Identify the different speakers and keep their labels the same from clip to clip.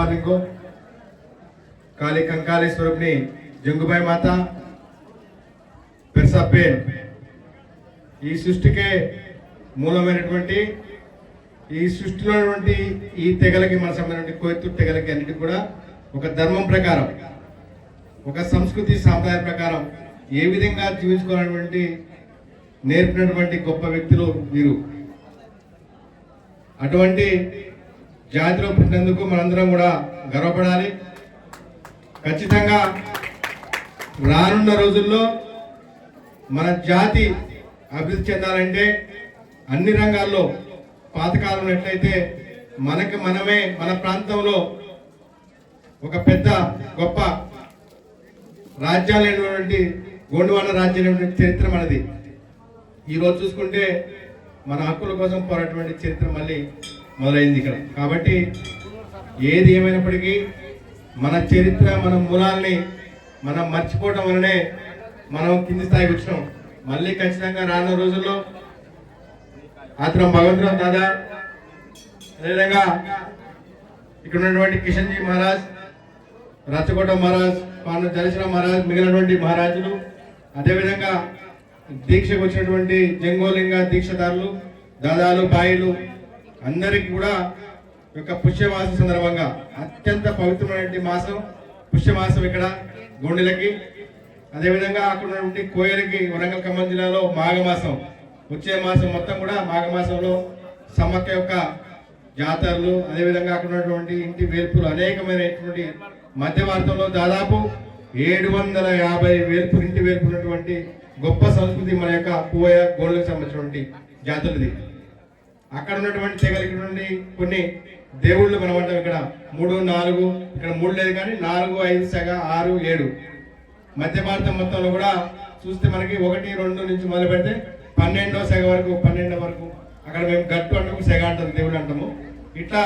Speaker 1: Morning को काली कंकाली स्वरूपनी जंगुबाई माता పెర్సా pane ఈ సృష్టికే మూలమైనటువంటి ఈ సృష్టిలో ఉన్నటువంటి ఈ తెగలకి మన సంబంధించిన కోయత్తు తెగలకి అన్నిటికీ కూడా ఒక ధర్మం ప్రకారం ఒక సంస్కృతి సాంప్రదాయం ప్రకారం ఏ విధంగా జీవించుకోవాలనేటువంటి నేర్పినటువంటి గొప్ప వ్యక్తులు వీరు. అటువంటి జాతిలో పుట్టినందుకు మనందరం కూడా గర్వపడాలి. ఖచ్చితంగా రానున్న రోజుల్లో మన జాతి అభివృద్ధి చెందాలంటే అన్ని రంగాల్లో పాతకాలం ఎట్లయితే మనకి మనమే మన ప్రాంతంలో ఒక పెద్ద గొప్ప రాజ్యాలైనటువంటి గోండువాన రాజ్యం చరిత్ర మనది. ఈరోజు చూసుకుంటే మన హక్కుల కోసం పోరాటటువంటి చరిత్ర మళ్ళీ మొదలైంది ఇక్కడ. కాబట్టి ఏది ఏమైనప్పటికీ మన చరిత్ర మన మూలాల్ని మనం మర్చిపోవడం వల్లనే మనం కింది స్థాయికి వచ్చినాం. మళ్ళీ ఖచ్చితంగా రానున్న రోజుల్లో ఆత్రం భగవంతరావు దాదా, అదేవిధంగా ఇక్కడ ఉన్నటువంటి కిషన్జీ మహారాజ్, రచ్చకోట మహారాజ్, పాను జలశ్రామ్ మహారాజ్, మిగిలినటువంటి మహారాజులు, అదేవిధంగా దీక్షకు వచ్చినటువంటి జంగోలింగ దీక్షదారులు, దాదాలు, బాయిలు అందరికీ కూడా యొక్క పుష్యమాసం సందర్భంగా అత్యంత పవిత్రమైనటువంటి మాసం పుష్యమాసం ఇక్కడ గోండెలకి. అదేవిధంగా అక్కడ ఉన్నటువంటి కోయలకి వరంగల్ ఖమ్మం జిల్లాలో మాఘమాసం, వచ్చే మాసం మొత్తం కూడా మాఘమాసంలో సమ్మక్క యొక్క జాతరలు, అదేవిధంగా అక్కడ ఉన్నటువంటి ఇంటి వేల్పులు, అనేకమైనటువంటి మధ్య భారతంలో దాదాపు 750 వేల్పులు ఇంటి వేల్పులు ఉన్నటువంటి గొప్ప సంస్కృతి మన యొక్క కోయ గోండలకు సంబంధించినటువంటి జాతరది. అక్కడ ఉన్నటువంటి తెగలకి నుండి కొన్ని దేవుళ్ళు మనం అంటాం. ఇక్కడ 3, 4, ఇక్కడ 3 లేదు కానీ 4, 5, సెగ 6, 7 మధ్య భారతం మొత్తంలో కూడా చూస్తే మనకి 1, 2 నుంచి మొదలు పెడితే 12వ సెగ వరకు, 12 వరకు అక్కడ మేము గట్టు అంటాము, సెగ అంటాము, దేవుడు అంటాము. ఇట్లా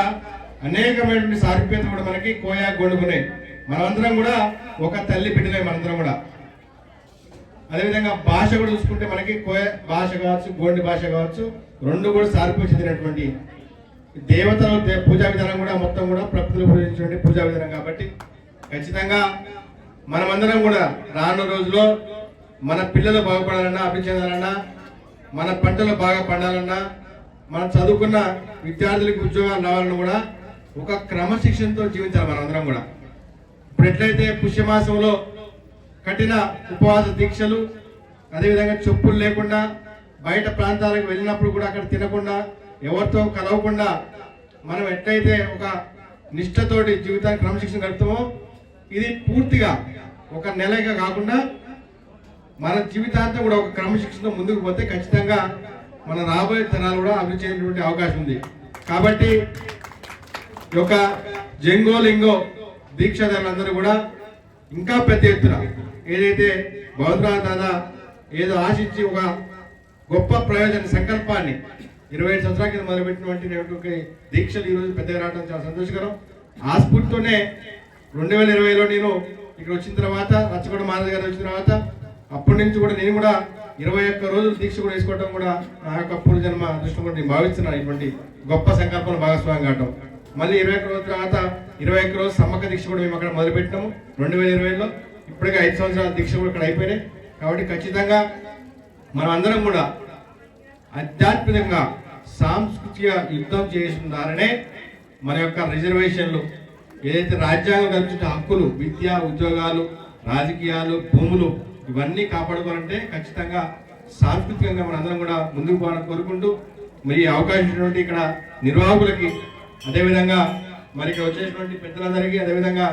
Speaker 1: అనేకమైనటువంటి సారూప్యతలు కూడా మనకి కోయా గొడుగున్నాయి. మనమందరం కూడా ఒక తల్లి బిడ్డలే మనందరం కూడా. అదేవిధంగా భాష కూడా చూసుకుంటే మనకి కోయ భాష కావచ్చు, గోండి భాష కావచ్చు, రెండు కూడా సారూప్యం చెందినటువంటి దేవతల పూజా విధానం కూడా మొత్తం కూడా ప్రకృతిలో పూజించినటువంటి పూజా విధానం. కాబట్టి ఖచ్చితంగా మనమందరం కూడా రానున్న రోజుల్లో మన పిల్లలు బాగుపడాలన్నా, అభివృద్ధి చెందాలన్నా, మన పంటలు బాగా పండాలన్నా, మనం చదువుకున్న విద్యార్థులకు ఉద్యోగాలు రావాలన్నా కూడా ఒక క్రమశిక్షణతో జీవించాలి మనందరం కూడా. ఇప్పుడు ఎట్లయితే పుష్యమాసంలో కఠిన ఉపవాస దీక్షలు, అదేవిధంగా చెప్పులు లేకుండా బయట ప్రాంతాలకు వెళ్ళినప్పుడు కూడా అక్కడ తినకుండా, ఎవరితో కలవకుండా మనం ఎట్లయితే ఒక నిష్ఠతోటి జీవితానికి క్రమశిక్షణ గడుపుతామో, ఇది పూర్తిగా ఒక నెలగా కాకుండా మన జీవితాంతం కూడా ఒక క్రమశిక్షణతో ముందుకు పోతే ఖచ్చితంగా మన రాబోయే తరాలు కూడా అభివృద్ధి చేసేటువంటి అవకాశం ఉంది. కాబట్టి ఈ యొక్క జంగో లింగో దీక్షాదారులందరూ కూడా ఇంకా పెద్ద ఎత్తున ఏదైతే భగవంతరావు దాదా ఏదో ఆశించి ఒక గొప్ప ప్రయోజన సంకల్పాన్ని 25 సంవత్సరాల కింద మొదలుపెట్టినటువంటి దీక్షలు ఈరోజు పెద్దగా రావడం చాలా సంతోషకరం. ఆ స్ఫూర్తితోనే 2020లో నేను ఇక్కడ వచ్చిన తర్వాత, రచ్చగొండ మహారాజు గారు వచ్చిన తర్వాత, అప్పటి నుంచి కూడా నేను కూడా 21 రోజులు దీక్ష కూడా వేసుకోవడం కూడా నా యొక్క పూర్వజన్మ అదృష్టం కూడా నేను భావిస్తున్నాను. ఇటువంటి గొప్ప సంకల్పంలో భాగస్వామ్యం కావడం. మళ్ళీ 21 రోజుల తర్వాత 21 రోజు సమ్మక్క దీక్ష కూడా మేము అక్కడ మొదలుపెట్టినాము 2020లో. ఇప్పటికే 5 సంవత్సరాల దీక్ష కూడా ఇక్కడ అయిపోయినాయి. కాబట్టి ఖచ్చితంగా మనం అందరం కూడా ఆధ్యాత్మికంగా సాంస్కృతిక యుద్ధం చేసిన ద్వారానే మన యొక్క రిజర్వేషన్లు, ఏదైతే రాజ్యాంగం కల్పించిన హక్కులు, విద్య, ఉద్యోగాలు, రాజకీయాలు, భూములు, ఇవన్నీ కాపాడుకోవాలంటే ఖచ్చితంగా సాంస్కృతికంగా మనందరం కూడా ముందుకు పోవాలని కోరుకుంటూ, మరి అవకాశం ఇచ్చినటువంటి ఇక్కడ నిర్వాహకులకి, అదేవిధంగా మరి ఇక్కడ వచ్చేటువంటి పెద్దలందరికీ, అదేవిధంగా